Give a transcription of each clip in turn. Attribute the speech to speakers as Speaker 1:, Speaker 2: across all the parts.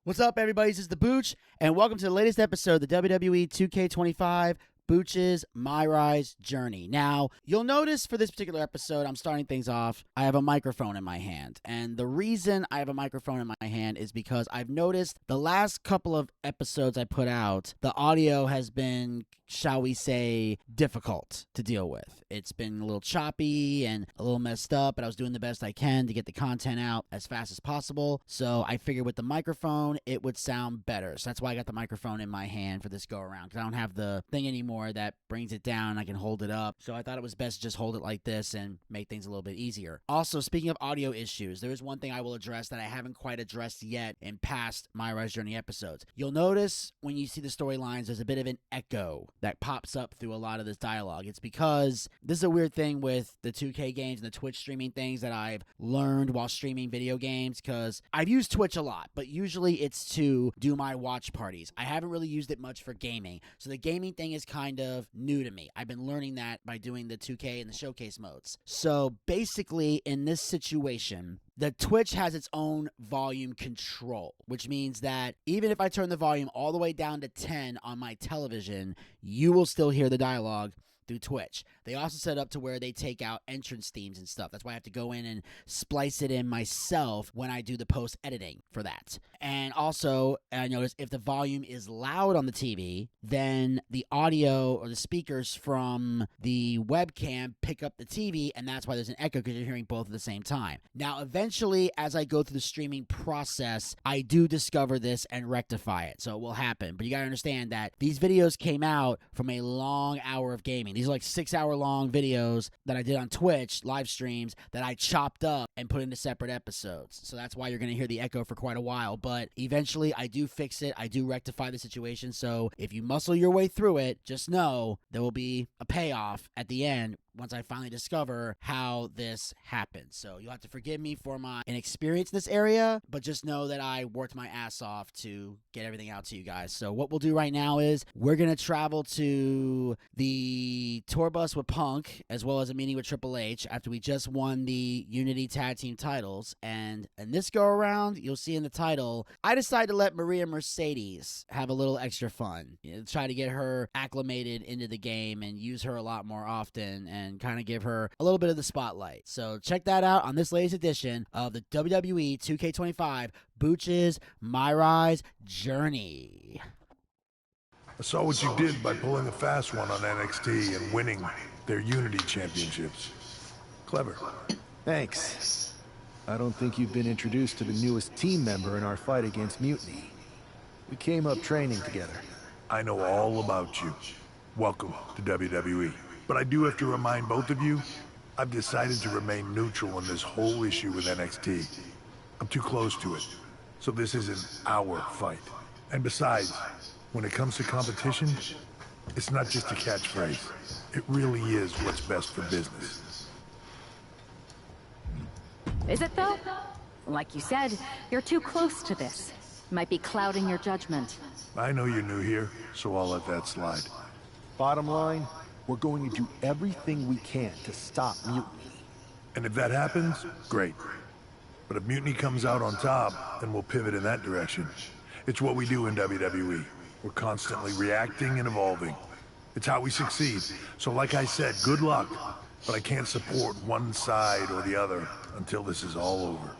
Speaker 1: What's up, everybody? This is the Booch, and welcome to the latest episode of the WWE 2K25 Booch'S Myrise Journey. Now, you'll notice for this particular episode, I'm starting things off, I have a microphone in my hand. And the reason I have a microphone in my hand is because I've noticed the last couple of episodes I put out, the audio has been, shall we say, difficult to deal with. It's been a little choppy and a little messed up, but I was doing the best I can to get the content out as fast as possible. So I figured with the microphone, it would sound better. So that's why I got the microphone in my hand for this go around, because I don't have the thing anymore that brings it down. I can hold it up. So I thought it was best to just hold it like this and make things a little bit easier. Also, speaking of audio issues, there is one thing I will address that I haven't quite addressed yet in past Myrise Journey episodes. You'll notice when you see the storylines, there's a bit of an echo that pops up through a lot of this dialogue. It's because this is a weird thing with the 2K games and the Twitch streaming things that I've learned while streaming video games, because I've used Twitch a lot, but usually it's to do my watch parties. I haven't really used it much for gaming. So the gaming thing is kind of new to me. I've been learning that by doing the 2K and the showcase modes. So basically, in this situation, the Twitch has its own volume control, which means that even if I turn the volume all the way down to 10 on my television, you will still hear the dialogue through Twitch. They also set up to where they take out entrance themes and stuff. That's why I have to go in and splice it in myself when I do the post editing for that. And also, I noticed if the volume is loud on the TV, then the audio or the speakers from the webcam pick up the TV, and that's why there's an echo, because you're hearing both at the same time. Now, eventually, as I go through the streaming process, I do discover this and rectify it, so it will happen. But you gotta understand that these videos came out from a long hour of gaming. These are like 6-hour-long videos that I did on Twitch, live streams, that I chopped up and put into separate episodes. So that's why you're going to hear the echo for quite a while. But eventually, I do fix it. I do rectify the situation. So if you muscle your way through it, just know there will be a payoff at the end once I finally discover how this happened. So you'll have to forgive me for my inexperience in this area, but just know that I worked my ass off to get everything out to you guys. So what we'll do right now is we're going to travel to the tour bus with Punk, as well as a meeting with Triple H after we just won the Unity Tag Team titles. And in this go around, you'll see in the title, I decided to let Maria Mercedes have a little extra fun. Try to get her acclimated into the game and use her a lot more often and kind of give her a little bit of the spotlight. So check that out on this latest edition of the WWE 2K25 Booch'S Myrise Journey.
Speaker 2: I saw what you did by pulling a fast one on NXT and winning their Unity championships. Clever.
Speaker 3: Thanks. I don't think you've been introduced to the newest team member in our fight against Mutiny. We came up training together.
Speaker 2: I know all about you. Welcome to WWE. But I do have to remind both of you, I've decided to remain neutral in this whole issue with NXT. I'm too close to it, so this isn't our fight. And besides, when it comes to competition, it's not just a catchphrase. It really is what's best for business.
Speaker 4: Is it though? Like you said, you're too close to this. Might be clouding your judgment.
Speaker 2: I know you're new here, so I'll let that slide.
Speaker 3: Bottom line, we're going to do everything we can to stop Mutiny.
Speaker 2: And if that happens, great. But if Mutiny comes out on top, then we'll pivot in that direction. It's what we do in WWE. We're constantly reacting and evolving. It's how we succeed. So like I said, good luck. But I can't support one side or the other until this is all over.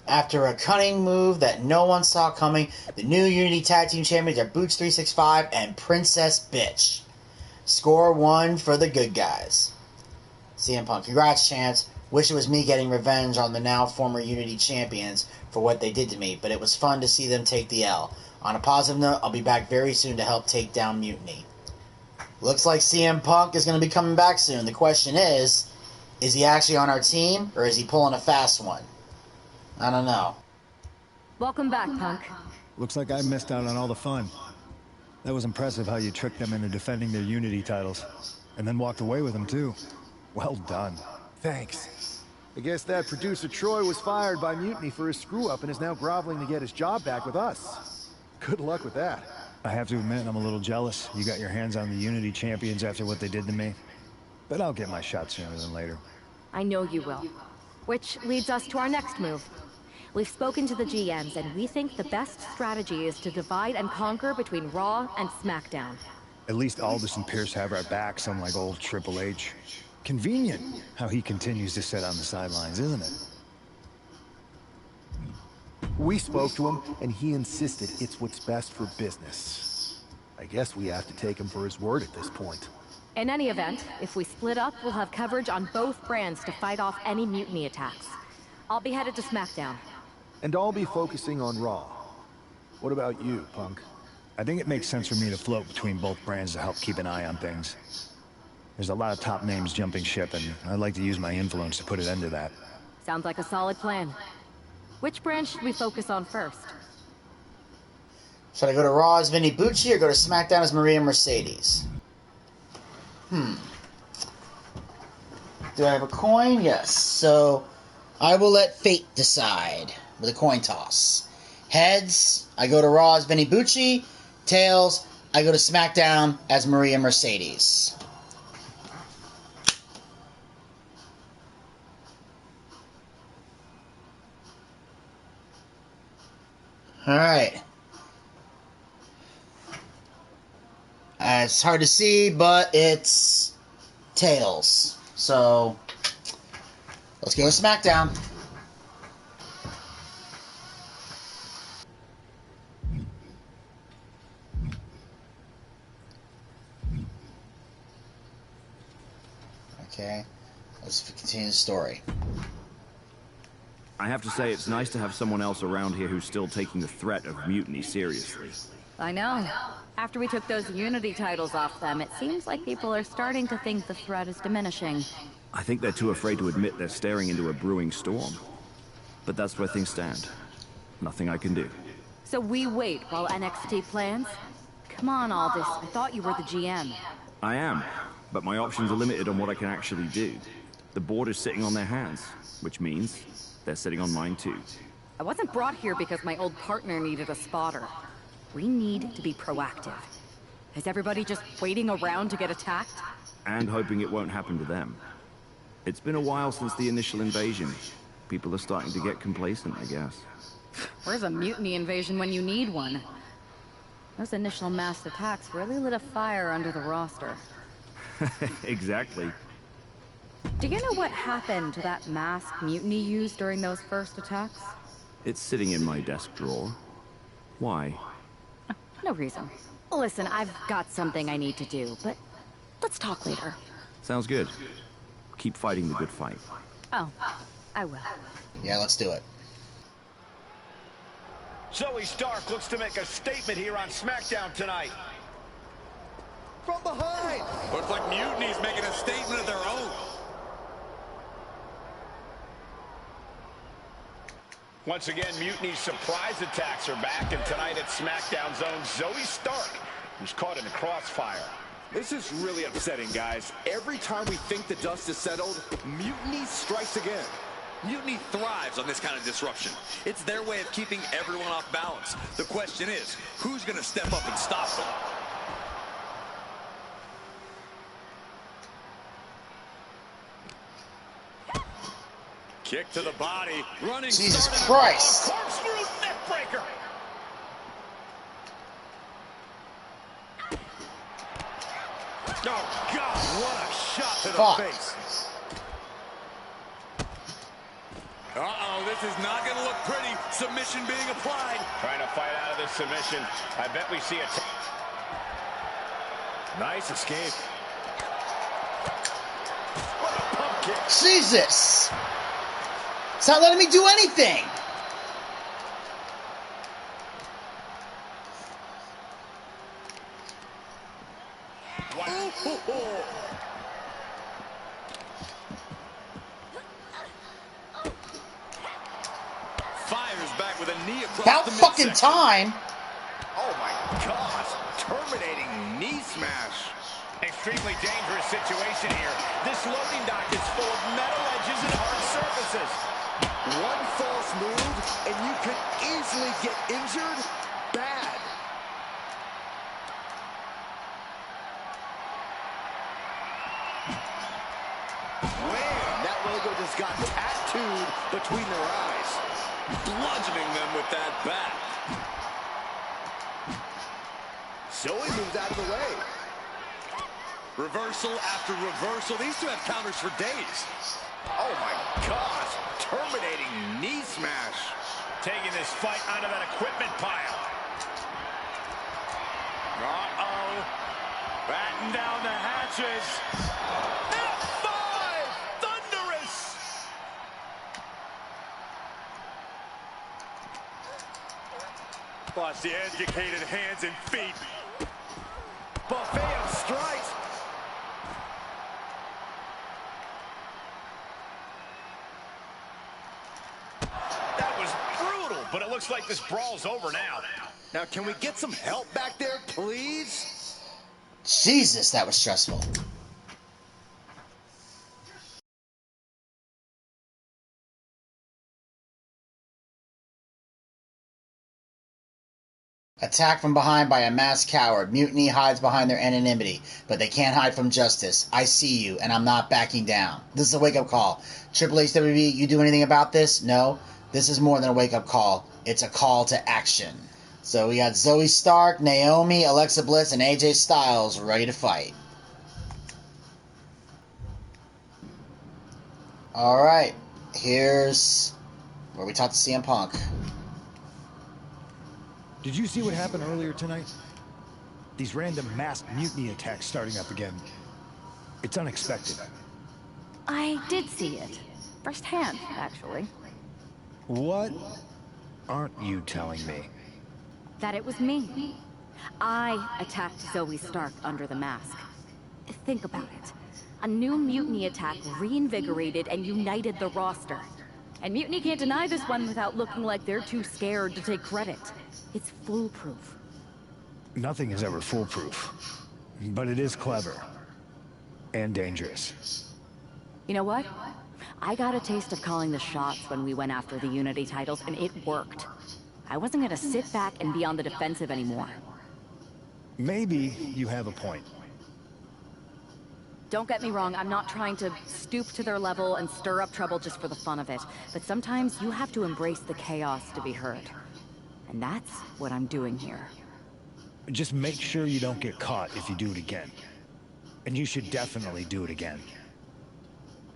Speaker 5: After a cunning move that no one saw coming, the new Unity Tag Team Champions are Booch'S 365 and Princess Bitch. Score 1 for the good guys. CM Punk, congrats, Chance. Wish it was me getting revenge on the now former Unity Champions for what they did to me, but it was fun to see them take the L. On a positive note, I'll be back very soon to help take down Mutiny. Looks like CM Punk is going to be coming back soon. The question is he actually on our team, or is he pulling a fast one? I don't know.
Speaker 4: Welcome back, Punk.
Speaker 6: Looks like I missed out on all the fun. That was impressive how you tricked them into defending their Unity titles. And then walked away with them, too. Well done.
Speaker 3: Thanks. I guess that producer Troy was fired by Mutiny for his screw-up and is now groveling to get his job back with us. Good luck with that.
Speaker 6: I have to admit, I'm a little jealous. You got your hands on the Unity champions after what they did to me. But I'll get my shot sooner than later.
Speaker 4: I know you will. Which leads us to our next move. We've spoken to the GMs, and we think the best strategy is to divide and conquer between Raw and Smackdown.
Speaker 6: At least Aldous and Pierce have our backs, unlike old Triple H. Convenient how he continues to sit on the sidelines, isn't it?
Speaker 3: We spoke to him, and he insisted it's what's best for business. I guess we have to take him for his word at this point.
Speaker 4: In any event, if we split up, we'll have coverage on both brands to fight off any mutiny attacks. I'll be headed to Smackdown.
Speaker 3: And I'll be focusing on Raw. What about you, Punk?
Speaker 6: I think it makes sense for me to float between both brands to help keep an eye on things. There's a lot of top names jumping ship, and I'd like to use my influence to put an end to that.
Speaker 4: Sounds like a solid plan. Which brand should we focus on first?
Speaker 5: Should I go to Raw as Vinny Bucci or go to SmackDown as Maria Mercedes? Do I have a coin? Yes. So I will let fate decide with a coin toss. Heads, I go to Raw as Vinny Bucci. Tails, I go to SmackDown as Maria Mercedes. Alright. It's hard to see, but it's Tails. So, let's go to SmackDown. Okay, let's continue the story.
Speaker 7: I have to say, it's nice to have someone else around here who's still taking the threat of mutiny seriously.
Speaker 4: I know. After we took those Unity titles off them, it seems like people are starting to think the threat is diminishing.
Speaker 7: I think they're too afraid to admit they're staring into a brewing storm. But that's where things stand. Nothing I can do.
Speaker 4: So we wait while NXT plans? Come on, Aldous. I thought you were the GM.
Speaker 7: I am, but my options are limited on what I can actually do. The board is sitting on their hands, which means they're sitting on mine too.
Speaker 4: I wasn't brought here because my old partner needed a spotter. We need to be proactive. Is everybody just waiting around to get attacked?
Speaker 7: And hoping it won't happen to them. It's been a while since the initial invasion. People are starting to get complacent, I guess.
Speaker 4: Where's a mutiny invasion when you need one? Those initial mass attacks really lit a fire under the roster.
Speaker 7: Exactly.
Speaker 4: Do you know what happened to that masked mutiny used during those first attacks?
Speaker 7: It's sitting in my desk drawer. Why?
Speaker 4: No reason. Listen, I've got something I need to do, but let's talk later.
Speaker 7: Sounds good. Keep fighting the good fight.
Speaker 4: Oh, I will.
Speaker 5: Yeah, let's do it.
Speaker 8: Zoe Stark looks to make a statement here on SmackDown tonight.
Speaker 3: From behind!
Speaker 8: Looks like Mutiny's making a statement of their own. Once again, Mutiny's surprise attacks are back, and tonight at SmackDown's own Zoe Stark, who's caught in the crossfire.
Speaker 9: This is really upsetting, guys. Every time we think the dust is settled, Mutiny strikes again.
Speaker 10: Mutiny thrives on this kind of disruption. It's their way of keeping everyone off balance. The question is, who's going to step up and stop them?
Speaker 8: Kick to the body. Running.
Speaker 5: Jesus Christ.
Speaker 8: Corkscrew neck breaker. Oh, God, what a shot to the face. Uh-oh, this is not going to look pretty. Submission being applied. Trying to fight out of this submission. I bet we see a... Nice escape. What a pump kick.
Speaker 5: Jesus! It's not letting me do anything!
Speaker 10: Fires back with a knee across
Speaker 5: About
Speaker 10: the
Speaker 5: fucking
Speaker 10: midsection.
Speaker 5: time!
Speaker 8: Oh, my gosh. Terminating knee smash. Extremely dangerous situation here. This loading dock is full of metal edges and hard surfaces.
Speaker 3: One false move, and you could easily get injured bad.
Speaker 9: wham! That logo just got tattooed between their eyes. Bludgeoning them with that bat. Zoe moves out of the way. Reversal after reversal. These two have counters for days.
Speaker 8: Oh my gosh. Terminating knee smash. Taking this fight onto that equipment pile. Uh-oh. Batten down the hatches. F5! Thunderous! Watch the educated hands and feet. Buffet of strikes. That was brutal, but it looks like this brawl's over now.
Speaker 9: Now, can we get some help back there, please?
Speaker 5: Jesus, that was stressful. Attacked from behind by a masked coward. Mutiny hides behind their anonymity, but they can't hide from justice. I see you, and I'm not backing down. This is a wake-up call. Triple H WB, you do anything about this? No? This is more than a wake-up call. It's a call to action. So we got Zoe Stark, Naomi, Alexa Bliss, and AJ Styles ready to fight. Alright, here's where we talk to CM Punk.
Speaker 6: Did you see what happened earlier tonight? These random masked mutiny attacks starting up again. It's unexpected.
Speaker 4: I did see it. Firsthand, actually.
Speaker 6: What aren't you telling me?
Speaker 4: That it was me. I attacked Zoe Stark under the mask. Think about it. A new mutiny attack reinvigorated and united the roster. And Mutiny can't deny this one without looking like they're too scared to take credit. It's foolproof.
Speaker 6: Nothing is ever foolproof. But it is clever. And dangerous.
Speaker 4: You know what? I got a taste of calling the shots when we went after the Unity titles, and it worked. I wasn't gonna sit back and be on the defensive anymore.
Speaker 6: Maybe you have a point.
Speaker 4: Don't get me wrong, I'm not trying to stoop to their level and stir up trouble just for the fun of it. But sometimes you have to embrace the chaos to be heard. And that's what I'm doing here.
Speaker 6: Just make sure you don't get caught if you do it again. And you should definitely do it again.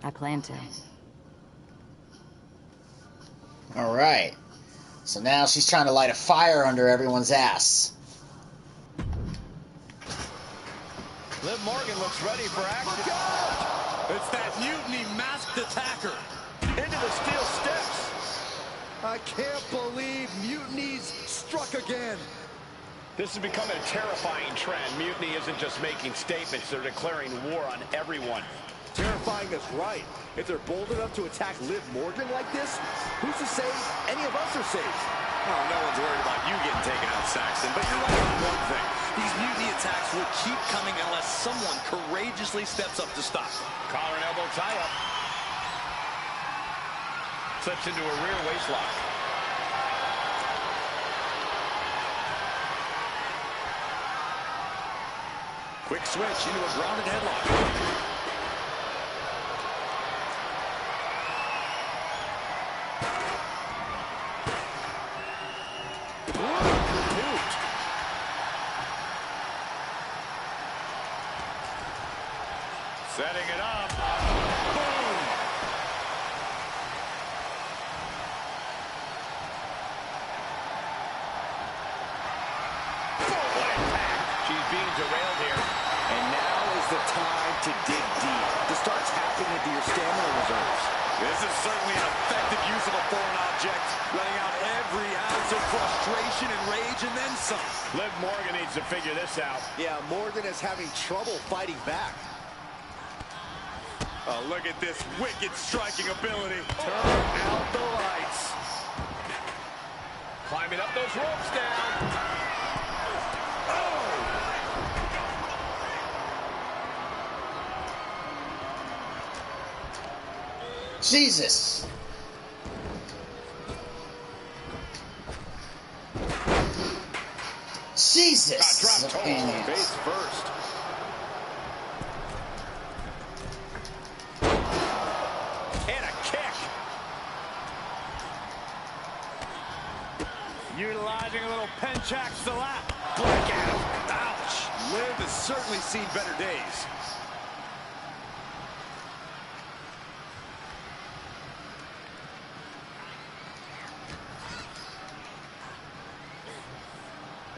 Speaker 4: I plan to.
Speaker 5: Alright. So now she's trying to light a fire under everyone's ass.
Speaker 8: Liv Morgan looks ready for action.
Speaker 9: It's that mutiny masked attacker.
Speaker 8: Into the steel steps.
Speaker 3: I can't believe Mutiny's struck again.
Speaker 8: This is becoming a terrifying trend. Mutiny isn't just making statements, they're declaring war on everyone.
Speaker 3: Terrifying is right. If they're bold enough to attack Liv Morgan like this, who's to say any of us are safe?
Speaker 10: Oh, no one's worried about you getting taken out, Saxton, but you're right on one thing. These mutiny attacks will keep coming unless someone courageously steps up to stop them.
Speaker 8: Collar and elbow tie-up. Slips into a rear waistlock.
Speaker 10: Quick switch into a grounded headlock.
Speaker 8: Setting it up. Boom! Full impact. She's being derailed here.
Speaker 9: And now is the time to dig deep. To start tapping into your stamina reserves.
Speaker 10: This is certainly an effective use of a foreign object, letting out every ounce of frustration and rage and then some.
Speaker 8: Liv Morgan needs to figure this out.
Speaker 3: Yeah, Morgan is having trouble fighting back.
Speaker 10: Oh, look at this wicked striking ability.
Speaker 8: Turn out the lights. Climbing up those ropes down. Oh!
Speaker 5: Jesus! Jesus!
Speaker 8: Got dropped home.
Speaker 10: Face first. Utilizing a little penchak slap. Black Adam. Ouch. Liv has certainly seen better days.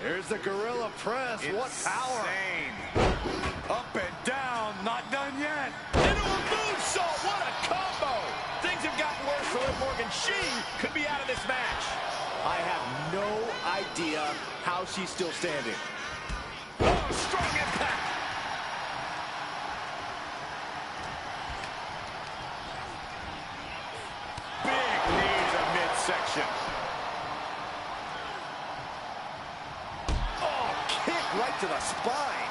Speaker 10: Here's the gorilla press.
Speaker 8: Insane.
Speaker 10: What power. Up and down. Not done yet. Into a moonsault. What a combo.
Speaker 8: Things have gotten worse for Liv Morgan. She could be out of this match.
Speaker 9: I have no idea how she's still standing.
Speaker 8: Oh, strong impact.
Speaker 10: Big knee to midsection.
Speaker 9: Oh, kick right to the spine.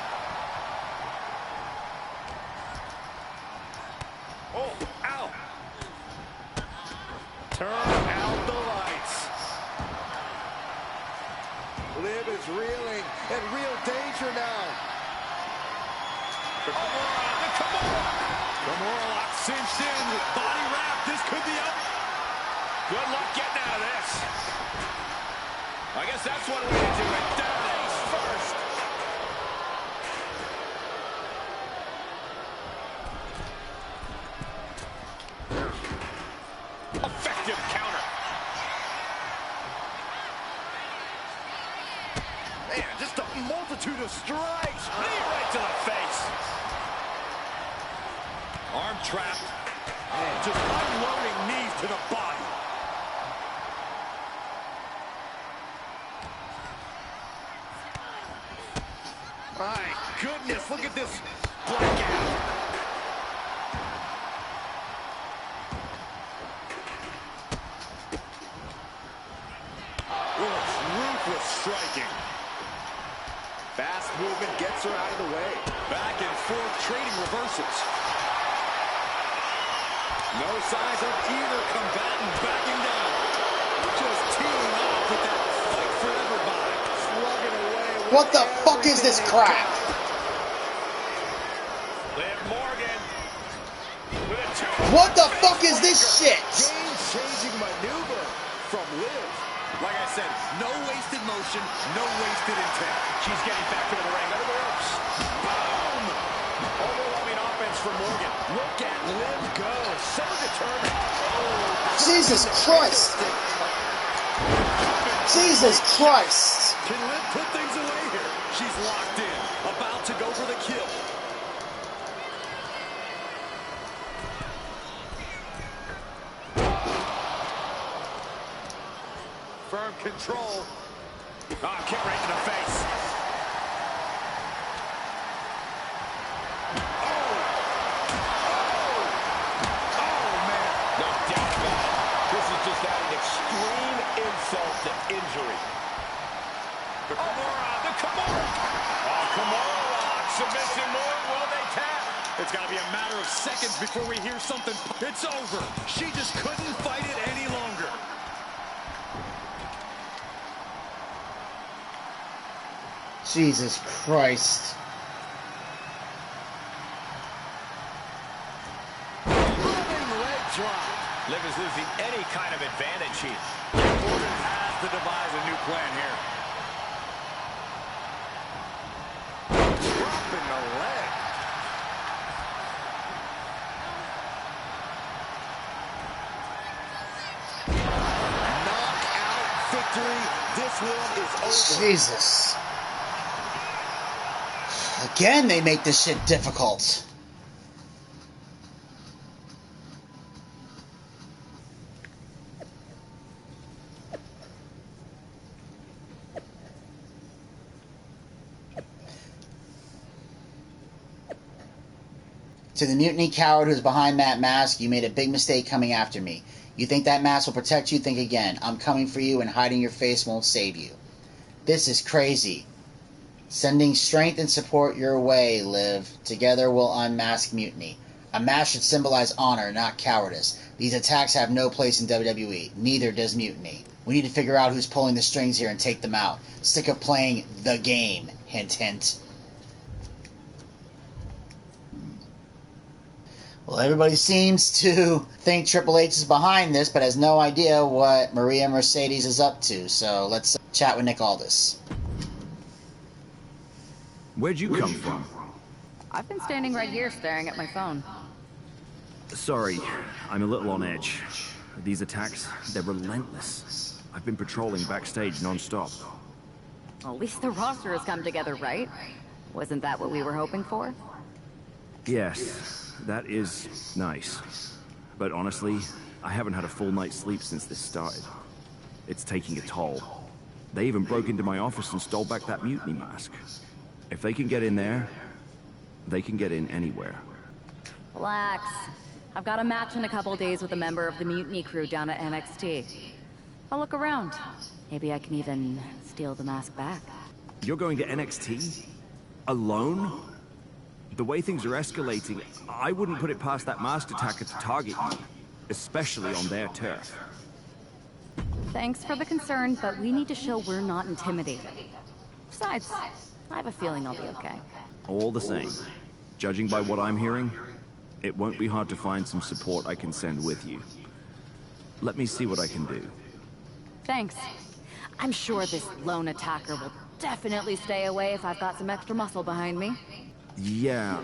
Speaker 8: Oh, ow.
Speaker 9: Turn out the lights. Liv is reeling in real danger now.
Speaker 8: The Kimura.
Speaker 10: Kimura lock cinched in. Body wrap. This could be up.
Speaker 8: Good luck getting out of this. I guess that's one way to do it. Down face first. Effective counter.
Speaker 9: Man, just a multitude of strikes.
Speaker 8: Knee right to the face.
Speaker 10: Arm trapped. Just unloading knees to the body.
Speaker 9: My goodness, look at this blackout.
Speaker 10: Ruthless striking.
Speaker 9: Fast movement gets her out of the way.
Speaker 10: Back and forth trading reversals.
Speaker 9: No signs of either combatant backing down. Just teeing off with that fight forever vibe. Slugging away.
Speaker 5: What the fuck is this crap?
Speaker 8: Liv Morgan with a 2.
Speaker 5: What the fuck is this shit?
Speaker 9: Game-changing maneuver from Liv.
Speaker 10: Like I said, no wasted motion, no wasted intent.
Speaker 8: She's getting back into the ring. Under the ropes. Boom! Overwhelming offense from Morgan.
Speaker 9: Look at Liv go. So determined. Oh.
Speaker 5: Jesus Christ. Jesus Christ.
Speaker 10: Can Liv put things away here? She's locked in, about to go for the kill.
Speaker 8: Firm control. Ah, kick right in the face. Oh, man. No doubt about it. This is just adding extreme insult to injury. The Kimura. Oh, Kimura lock. Submission move. Will they tap?
Speaker 10: It's got to be a matter of seconds before we hear something. It's over. She just couldn't fight it any longer.
Speaker 5: Jesus Christ.
Speaker 9: Running leg drop.
Speaker 8: Liv is losing any kind of advantage here.
Speaker 10: Morgan has to devise a new plan here.
Speaker 9: Dropping the leg. Knockout victory. This one is over.
Speaker 5: Jesus. Again, they make this shit difficult. To the Mutiny coward who's behind that mask, you made a big mistake coming after me. You think that mask will protect you? Think again. I'm coming for you, and hiding your face won't save you. This is crazy. Sending strength and support your way, Liv. Together we'll unmask Mutiny. A mask should symbolize honor, not cowardice. These attacks have no place in WWE. Neither does Mutiny. We need to figure out who's pulling the strings here and take them out. Sick of playing the game. Hint, hint. Well, everybody seems to think Triple H is behind this, but has no idea what Maria Mercedes is up to. So let's chat with Nick Aldis.
Speaker 7: Where'd you come from?
Speaker 4: I've been standing right here staring at my phone.
Speaker 7: Sorry, I'm a little on edge. These attacks, they're relentless. I've been patrolling backstage non-stop.
Speaker 4: Well, at least the roster has come together, right? Wasn't that what we were hoping for?
Speaker 7: Yes, that is nice. But honestly, I haven't had a full night's sleep since this started. It's taking a toll. They even broke into my office and stole back that Mutiny mask. If they can get in there, they can get in anywhere.
Speaker 4: Relax. I've got a match in a couple days with a member of the Mutiny crew down at NXT. I'll look around. Maybe I can even steal the mask back.
Speaker 7: You're going to NXT? Alone? The way things are escalating, I wouldn't put it past that masked attacker to target you, especially on their turf.
Speaker 4: Thanks for the concern, but we need to show we're not intimidated. Besides, I have a feeling I'll be okay.
Speaker 7: All the same, judging by what I'm hearing, it won't be hard to find some support I can send with you. Let me see what I can do.
Speaker 4: Thanks. I'm sure this lone attacker will definitely stay away if I've got some extra muscle behind me.
Speaker 7: Yeah,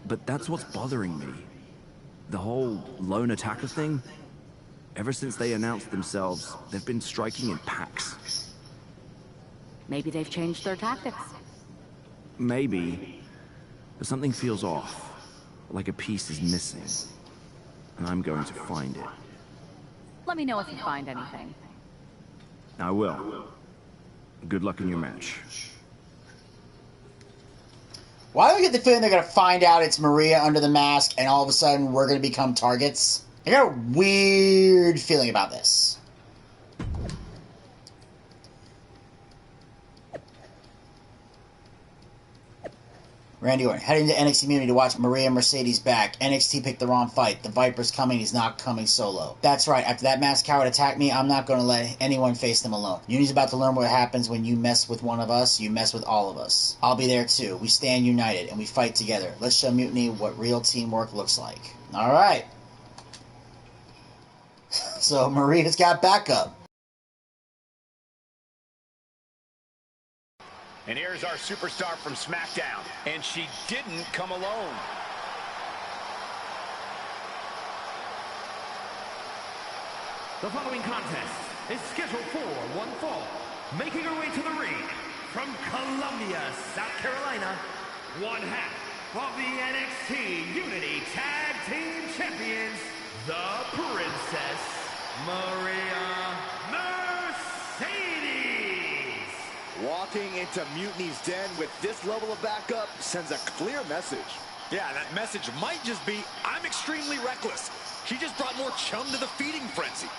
Speaker 7: but that's what's bothering me. The whole lone attacker thing? Ever since they announced themselves, they've been striking in packs.
Speaker 4: Maybe they've changed their tactics.
Speaker 7: Maybe, but something feels off. Like a piece is missing. And I'm going to find it.
Speaker 4: Let me know if you find anything.
Speaker 7: I will. Good luck in your match.
Speaker 5: Why do I get the feeling they're going to find out it's Maria under the mask and all of a sudden we're going to become targets? I got a weird feeling about this. Randy Orton, heading to NXT Community to watch Maria Mercedes back. NXT picked the wrong fight. The Viper's coming. He's not coming solo. That's right. After that masked coward attacked me, I'm not going to let anyone face them alone. Unity's about to learn what happens when you mess with one of us. You mess with all of us. I'll be there too. We stand united and we fight together. Let's show Mutiny what real teamwork looks like. All right. So Maria's got backup.
Speaker 8: And here's our superstar from Smackdown. And she didn't come alone.
Speaker 11: The following contest is scheduled for one fall. Making her way to the ring from Columbia, South Carolina, one half of the NXT Unity Tag Team Champions, the Princess Maria Mercedes.
Speaker 10: Walking into Mutiny's den with this level of backup sends a clear message.
Speaker 8: Yeah, that message might just be, I'm extremely reckless. She just brought more chum to the feeding frenzy.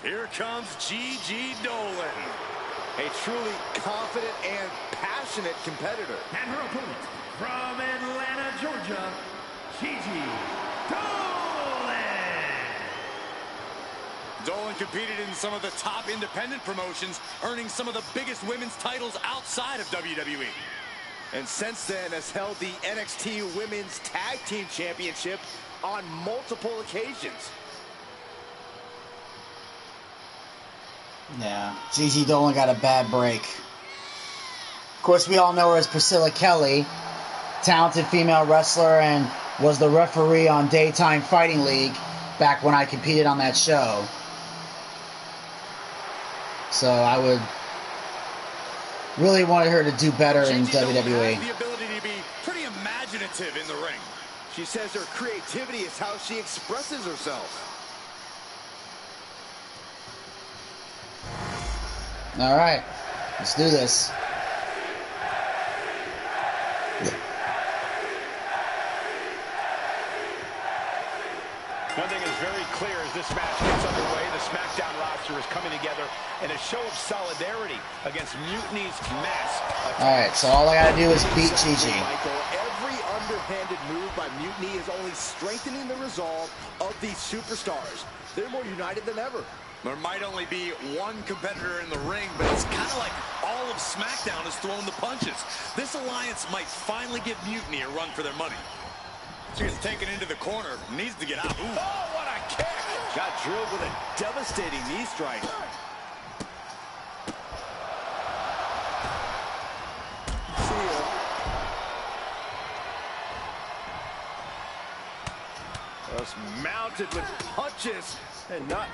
Speaker 8: Here comes Gigi Dolan.
Speaker 10: A truly confident and passionate competitor.
Speaker 11: And her opponent from Atlanta, Georgia, Gigi Dolan.
Speaker 8: Dolan competed in some of the top independent promotions, earning some of the biggest women's titles outside of WWE.
Speaker 10: And since then has held the NXT Women's Tag Team Championship on multiple occasions.
Speaker 5: Yeah, Gigi Dolan got a bad break. Of course, we all know her as Priscilla Kelly, talented female wrestler, and was the referee on Daytime Fighting League back when I competed on that show. So I would really wanted her to do better in
Speaker 8: Gigi Dolan
Speaker 5: WWE.
Speaker 8: has the ability to be pretty imaginative in the ring.
Speaker 10: She says her creativity is how she expresses herself.
Speaker 5: All right, let's do this.
Speaker 8: One thing is very clear as this match gets underway. The Smackdown roster is coming together in a show of solidarity against Mutiny's mask.
Speaker 5: Alright, so all I gotta do is beat Gigi.
Speaker 9: Michael, every underhanded move by Mutiny is only strengthening the resolve of these superstars. They're more united than ever.
Speaker 10: There might only be one competitor in the ring, but it's kind of like all of SmackDown is throwing the punches. This alliance might finally give Mutiny a run for their money. She gets taken into the corner, needs to get out. Ooh.
Speaker 8: Oh, what a kick!
Speaker 9: Got drilled with a devastating knee strike. See ya. Just mounted with punches and a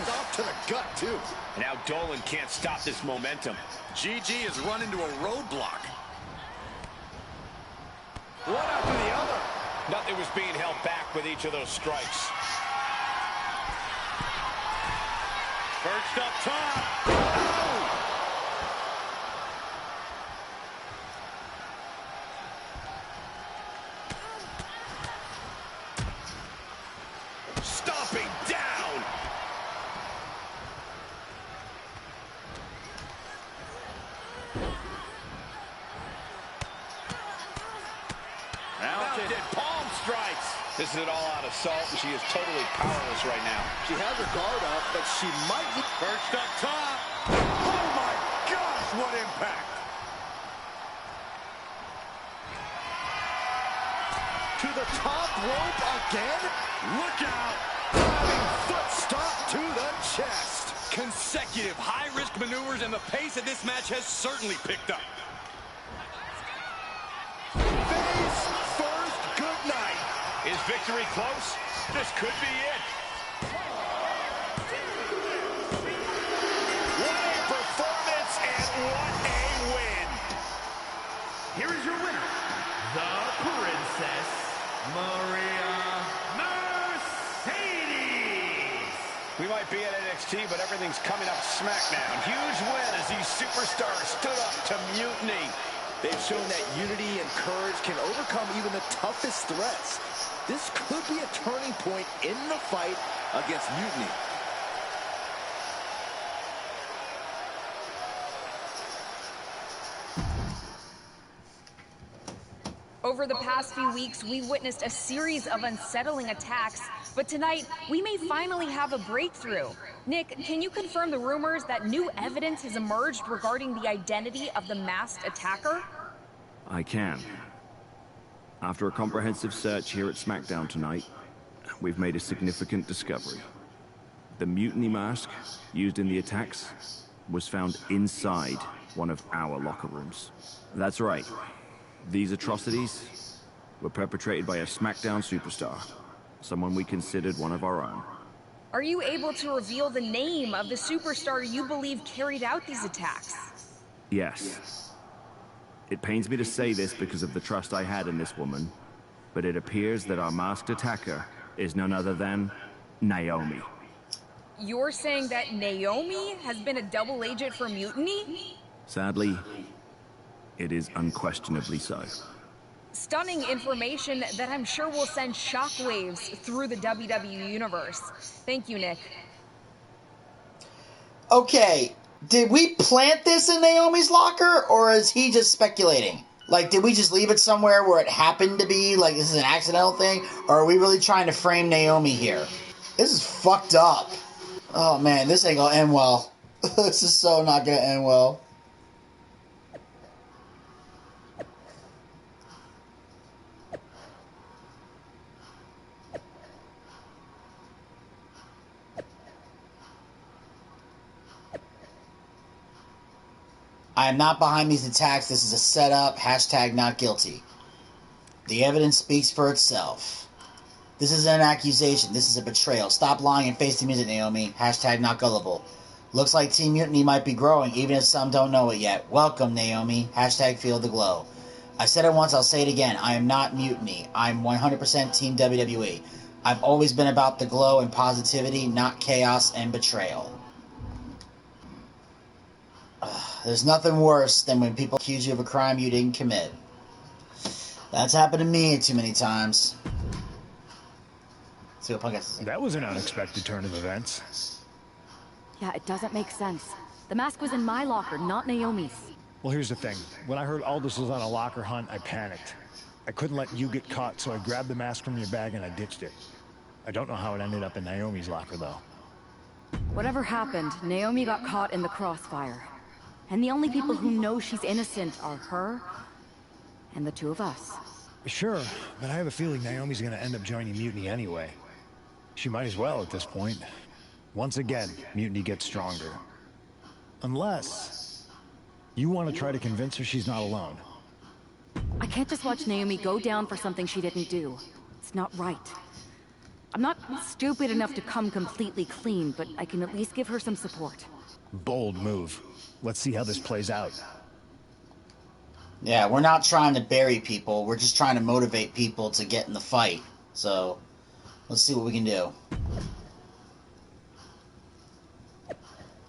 Speaker 9: stop to the gut too.
Speaker 8: And now Dolan can't stop this momentum.
Speaker 10: GG has run into a roadblock.
Speaker 8: One after the other. Nothing was being held back with each of those strikes.
Speaker 10: Perched up top.
Speaker 8: Oh! Stomping down. Mounted palm strikes. This is an all-out assault, and she is totally powerless right now.
Speaker 9: She has her guard up, but she might be
Speaker 10: Perched up top. Oh my gosh, what impact.
Speaker 9: to the top rope again.
Speaker 10: Look out.
Speaker 9: Diving foot stop to the chest.
Speaker 10: Consecutive high-risk maneuvers, and the pace of this match has certainly picked up.
Speaker 9: Face first, good night.
Speaker 8: Is victory close? This could be it. What a performance and what a win.
Speaker 11: Here is your winner, the Princess Maria Mercedes.
Speaker 8: We might be at NXT, but everything's coming up Smackdown. Huge win as these superstars stood up to Mutiny.
Speaker 9: They've shown that unity and courage can overcome even the toughest threats. This could be a turning point in the fight against Mutiny.
Speaker 12: Over the past few weeks, we've witnessed a series of unsettling attacks, but tonight, we may finally have a breakthrough. Nick, can you confirm the rumors that new evidence has emerged regarding the identity of the masked attacker?
Speaker 7: I can. After a comprehensive search here at Smackdown tonight, we've made a significant discovery. The Mutiny mask used in the attacks was found inside one of our locker rooms. That's right. These atrocities were perpetrated by a Smackdown superstar, someone we considered one of our own.
Speaker 12: Are you able to reveal the name of the superstar you believe carried out these attacks?
Speaker 7: Yes. It pains me to say this because of the trust I had in this woman, but it appears that our masked attacker is none other than Naomi.
Speaker 12: You're saying that Naomi has been a double agent for Mutiny?
Speaker 7: Sadly, it is unquestionably so.
Speaker 12: Stunning information that I'm sure will send shockwaves through the WWE universe. Thank you, Nick.
Speaker 5: Okay, did we plant this in Naomi's locker, or is he just speculating? Like, did we just leave it somewhere where it happened to be? Like, this is an accidental thing? Or are we really trying to frame Naomi here? This is fucked up. Oh, man, this ain't gonna end well. This is so not gonna end well. I am not behind these attacks. This is a setup. Hashtag not guilty. The evidence speaks for itself. This isn't an accusation. This is a betrayal. Stop lying and face the music, Naomi. Hashtag not gullible. Looks like Team Mutiny might be growing, even if some don't know it yet. Welcome, Naomi. Hashtag feel the glow. I said it once, I'll say it again. I am not Mutiny. I'm 100% Team WWE. I've always been about the glow and positivity, not chaos and betrayal. There's nothing worse than when people accuse you of a crime you didn't commit. That's happened to me too many times. See what Punk has to say.
Speaker 6: That was an unexpected turn of events.
Speaker 4: Yeah, it doesn't make sense. The mask was in my locker, not Naomi's.
Speaker 6: Well, here's the thing. When I heard Aldous was on a locker hunt, I panicked. I couldn't let you get caught, so I grabbed the mask from your bag and I ditched it. I don't know how it ended up in Naomi's locker, though.
Speaker 4: Whatever happened, Naomi got caught in the crossfire. And the only people who know she's innocent are her and the two of us.
Speaker 6: Sure, but I have a feeling Naomi's gonna end up joining Mutiny anyway. She might as well at this point. Once again, Mutiny gets stronger. Unless you want to try to convince her she's not alone.
Speaker 4: I can't just watch Naomi go down for something she didn't do. It's not right. I'm not stupid enough to come completely clean, but I can at least give her some support.
Speaker 6: Bold move. Let's see how this plays out.
Speaker 5: Yeah, we're not trying to bury people. We're just trying to motivate people to get in the fight. So, let's see what we can do.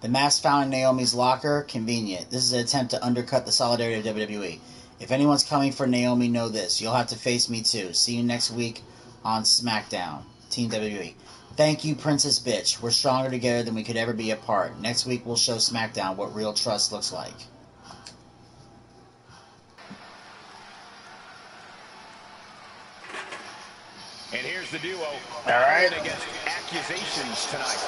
Speaker 5: The mask found in Naomi's locker, convenient. This is an attempt to undercut the solidarity of WWE. If anyone's coming for Naomi, know this. You'll have to face me too. See you next week on Smackdown. Team WWE. Thank you, Princess Bitch. We're stronger together than we could ever be apart. Next week we'll show Smackdown what real trust looks like.
Speaker 8: And here's the duo.
Speaker 5: All right.
Speaker 8: Against accusations tonight.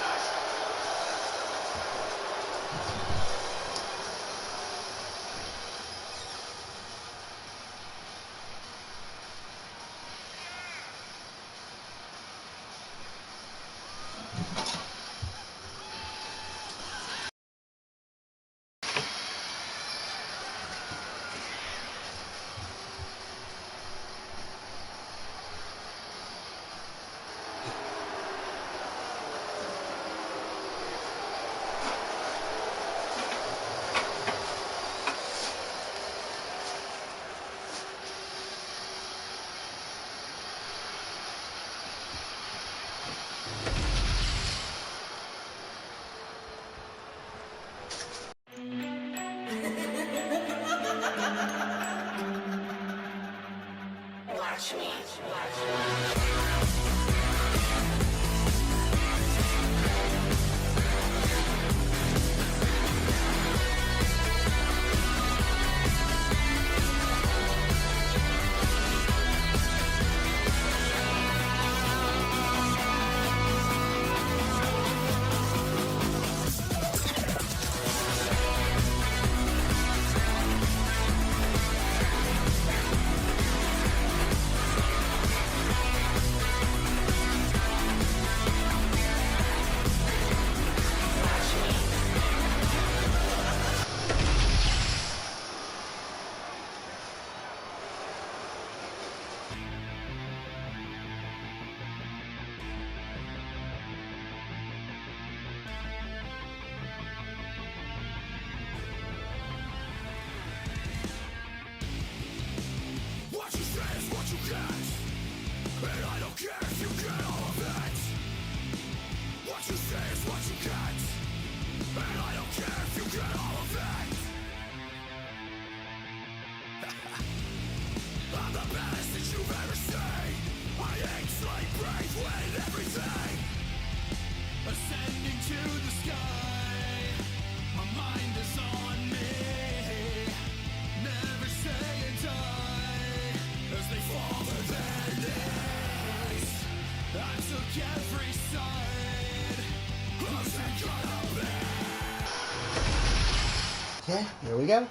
Speaker 5: Okay, here we go.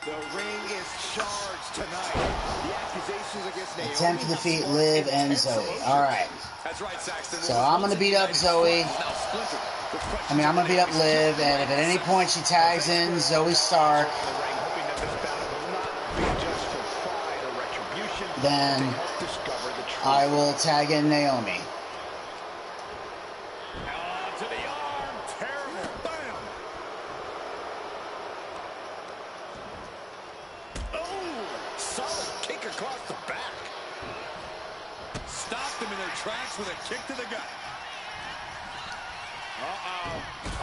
Speaker 8: The ring is charged tonight. The accusations against Naomi.
Speaker 5: Attempt to defeat Liv and Zoe. Alright.
Speaker 8: That's right, Saxton.
Speaker 5: So I'm going to beat up Zoe. I'm going to beat up Liv, and if at any point she tags in Zoe Stark, then I will tag in Naomi.
Speaker 8: To the arm. Terrible. Bam. Oh, solid kick across the back. Stopped them in their tracks with a kick to the gut.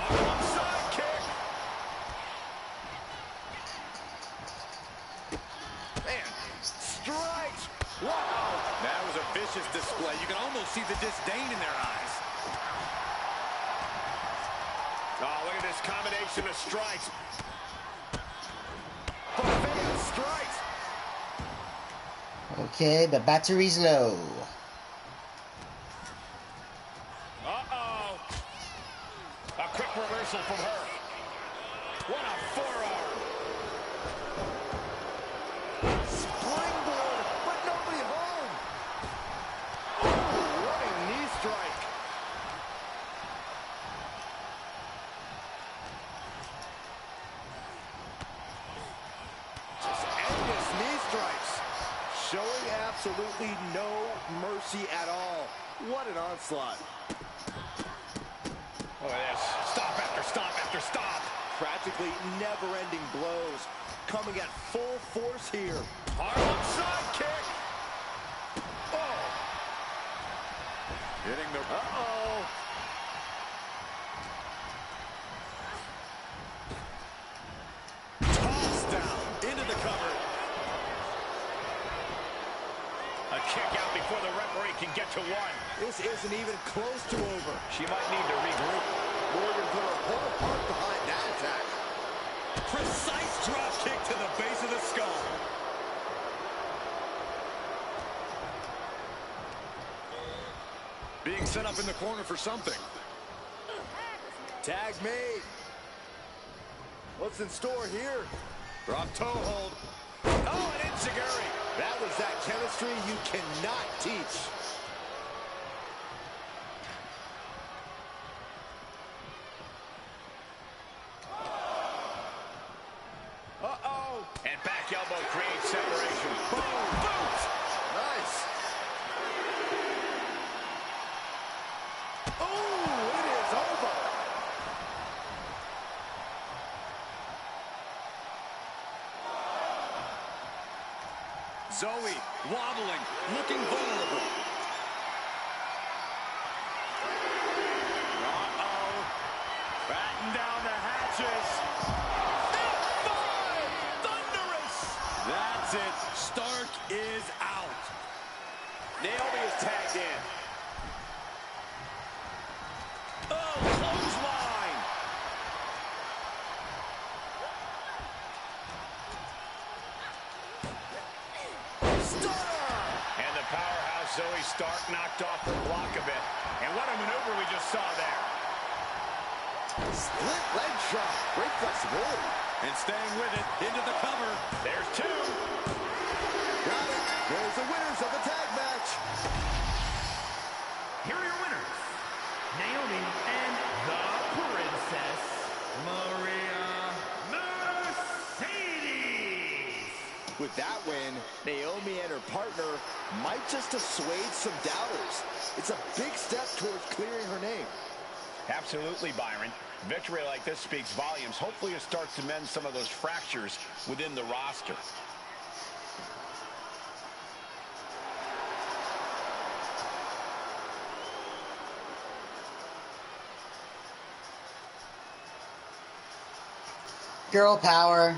Speaker 8: Onside kick. Man, strikes. Wow. That was a
Speaker 10: vicious display. You can almost see the disdain in their eyes. Oh, look at this combination of strikes. Buffet strikes.
Speaker 5: Okay, but battery's low.
Speaker 10: Uh-oh. A quick reversal from her. What a forearm.
Speaker 9: Springboard, but nobody home. Oh, what a knee strike. Just endless knee strikes. Showing absolutely no mercy at all. What an onslaught.
Speaker 10: Look at this. Stop after stop after stop.
Speaker 9: Practically never-ending blows. Coming at full force here.
Speaker 10: Harlem sidekick. Oh. Hitting the...
Speaker 9: Uh-oh.
Speaker 10: Toss down into the cover. A kick out before the referee can get to one.
Speaker 9: This isn't even close to over.
Speaker 10: She might need to regroup.
Speaker 9: Morgan put her whole heart behind that attack.
Speaker 10: Precise drop kick to the base of the skull. Being set up in the corner for something.
Speaker 9: Tag made. What's in store here?
Speaker 10: Drop toe hold. Oh, an enziguri.
Speaker 9: That was that chemistry you cannot teach.
Speaker 10: Uh-oh. And back elbow creates separation. Boom. Boot.
Speaker 9: Nice. Oh, it is over.
Speaker 10: Zoe wobbling, looking vulnerable. Uh-oh. Batten down the hatches. F5! Thunderous! That's it. Stark is out. Naomi is tagged in. Oh, clothesline! And the powerhouse Zoe Stark knocked off her block a bit. And what a maneuver we just saw there.
Speaker 9: Split leg shot. Great flexibility.
Speaker 10: And staying with it, into the cover. There's two.
Speaker 9: Got it. There's the winners of the tag match.
Speaker 11: Here are your winners, Naomi and the Princess Maria Mercedes.
Speaker 9: With that win, Naomi and her partner might just assuage some doubters. It's a big step towards clearing her name.
Speaker 10: Absolutely, Byron. Victory like this speaks volumes. Hopefully it starts to mend some of those fractures within the roster.
Speaker 5: Girl power.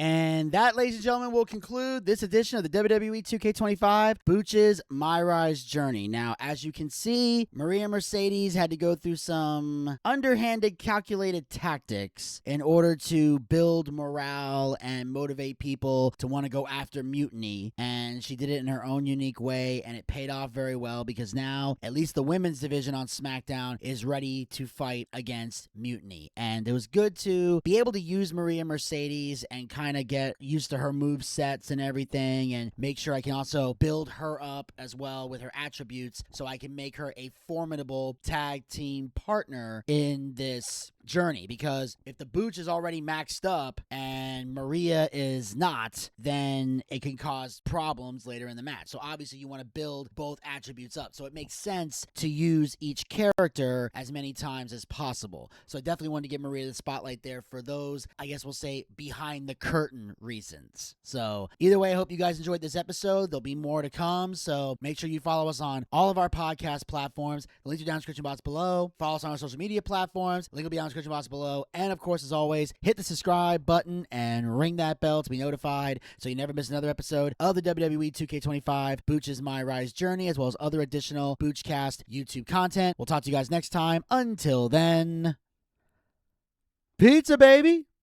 Speaker 1: And that, ladies and gentlemen, will conclude this edition of the WWE 2K25 Booch'S Myrise journey. Now, as you can see, Maria Mercedes had to go through some underhanded, calculated tactics in order to build morale and motivate people to want to go after Mutiny. And she did it in her own unique way, and it paid off very well because now, at least the women's division on SmackDown is ready to fight against Mutiny. And it was good to be able to use Maria Mercedes and kind of get used to her move sets and everything, and make sure I can also build her up as well with her attributes so I can make her a formidable tag team partner in this journey. Because if the Booch is already maxed up and Maria is not, then it can cause problems later in the match. So obviously you want to build both attributes up, so it makes sense to use each character as many times as possible. So I definitely wanted to give Maria the spotlight there for those, I guess we'll say, behind the curtain reasons. So either way, I hope you guys enjoyed this episode. There'll be more to come, so make sure you follow us on all of our podcast platforms. The links are down in the description box below. Follow us on our social media platforms. The link will be down in the description description box below. And of course, as always, hit the subscribe button and ring that bell to be notified so you never miss another episode of the WWE 2K25 Booch'S Myrise Journey, as well as other additional Booch'Cast YouTube content. We'll talk to you guys next time. Until then, pizza, baby!